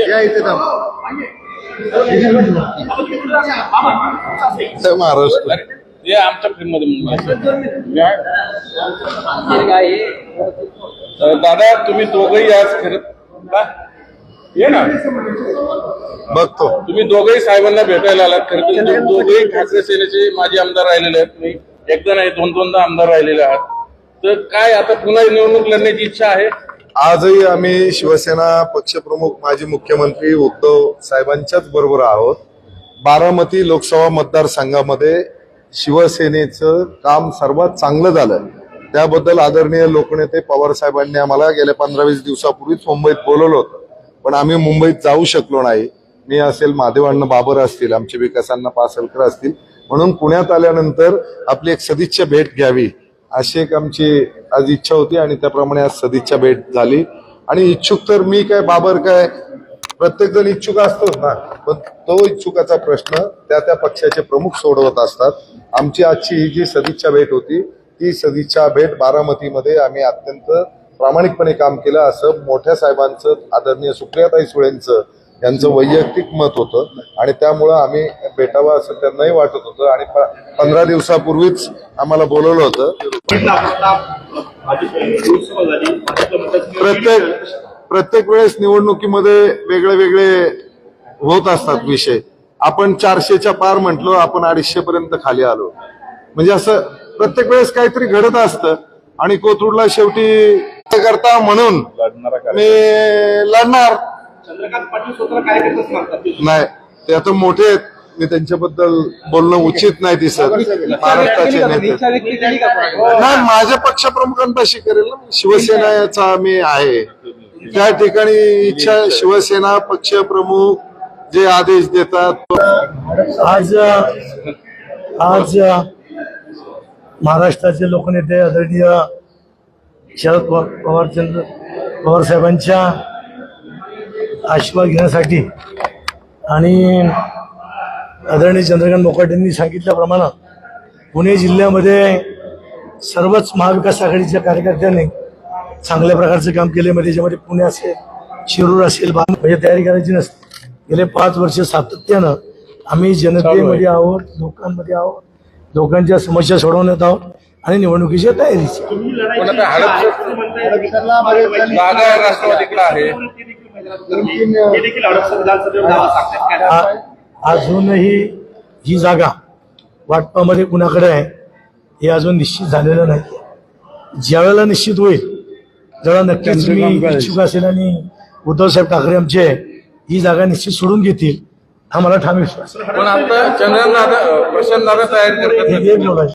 या इथे थांब. महाराष्ट्र हे आमच्या फिल्ममध्ये दादा तुम्ही दोघंही आज फिरत ये ना बघतो. तुम्ही दोघंही साहेबांना भेटायला आलात. खरं तर दोघंही ठाकरे सेनेचे माजी आमदार राहिलेले आहेत. तुम्ही एकदा नाही दोनदा आमदार राहिलेले आहात. तर काय आता पुन्हा निवडणूक लढण्याची इच्छा आहे? आजही आम्ही शिवसेना पक्षप्रमुख माजी मुख्यमंत्री उद्धव साहेबांच्याच बरोबर आहोत. बारामती लोकसभा मतदारसंघामध्ये शिवसेनेचं काम सर्वात चांगलं झालं. त्याबद्दल आदरणीय लोकनेते पवार साहेबांनी आम्हाला गेल्या 15-20 दिवसापूर्वीच मुंबईत बोलवलं होतं, पण आम्ही मुंबईत जाऊ शकलो नाही. मी असेल, महादेवांना बाबर असतील, आमचे विकासांना पासलकर असतील, म्हणून पुण्यात आल्यानंतर आपली एक सदिच्छा भेट घ्यावी अशी एक आमची आज इच्छा होती आणि त्याप्रमाणे आज सदिच्छा भेट झाली. आणि इच्छुक तर मी काय, बाबर काय, प्रत्येक जण इच्छुक असतोच ना, पण तो इच्छुकाचा प्रश्न त्या पक्षाचे प्रमुख सोडवत असतात. आमची आजची ही जी सदिच्छा भेट होती, ती सदिच्छा भेट बारामतीमध्ये आम्ही अत्यंत प्रामाणिकपणे काम केलं असं मोठ्या साहेबांचं, आदरणीय सुप्रियाताई सुळेंचं यांचं वैयक्तिक मत होतं आणि त्यामुळं आम्ही भेटावं असं त्यांनाही वाटत होतं. आणि 15 दिवसापूर्वीच आम्हाला बोलवलं होतं. प्रत्येक वेळेस निवडणुकीमध्ये वेगळे वेगळे होत असतात विषय. आपण 400च्या पार म्हटलो, आपण 250 पर्यंत खाली आलो. म्हणजे असं प्रत्येक वेळेस काहीतरी घडत असतं आणि कोथरूडला शेवटी करता म्हणून मी लढणार नाही. ते आता मोठे आहेत, मी त्यांच्याबद्दल बोलणं उचित नाही दिसत. महाराष्ट्राचे नेते नाही, माझ्या पक्षप्रमुखांपाशी करेल ना. शिवसेनेचा मी आहे त्या ठिकाणी इच्छा, शिवसेना पक्षप्रमुख जे आदेश देतात. आज महाराष्ट्राचे लोकनेते आदरणीय शरद पवार साहेबांच्या आशीर्वाद घेण्यासाठी आणि आदरणीय चंद्रकांत मोकाटेंनी सांगितल्याप्रमाणे पुणे जिल्ह्यामध्ये सर्वच महाविकास आघाडीच्या कार्यकर्त्यांनी चांगल्या प्रकारचं काम केले. म्हणजे त्याच्यामध्ये पुणे असेल, शिरूर असेल, म्हणजे तयारी करायची नसते. गेले 5 वर्ष सातत्यानं आम्ही जनतेमध्ये आहोत, लोकांमध्ये आहोत, लोकांच्या समस्या सोडवण्यात आहोत आणि निवडणुकीच्या तयारीची. अजूनही ही जागा वाटपामध्ये कुणाकडे आहे हे अजून निश्चित झालेलं नाही. ज्यावेळेला निश्चित होईल त्यावेळेला नक्कीच मी इच्छुक असेल आणि उद्धवसाहेब ठाकरे आमचे ही जागा निश्चित सोडून घेतील हा मला ठाम विश्वास. पण आता चंद्रकांत दादा, प्रशांत दादा तयारी करतात.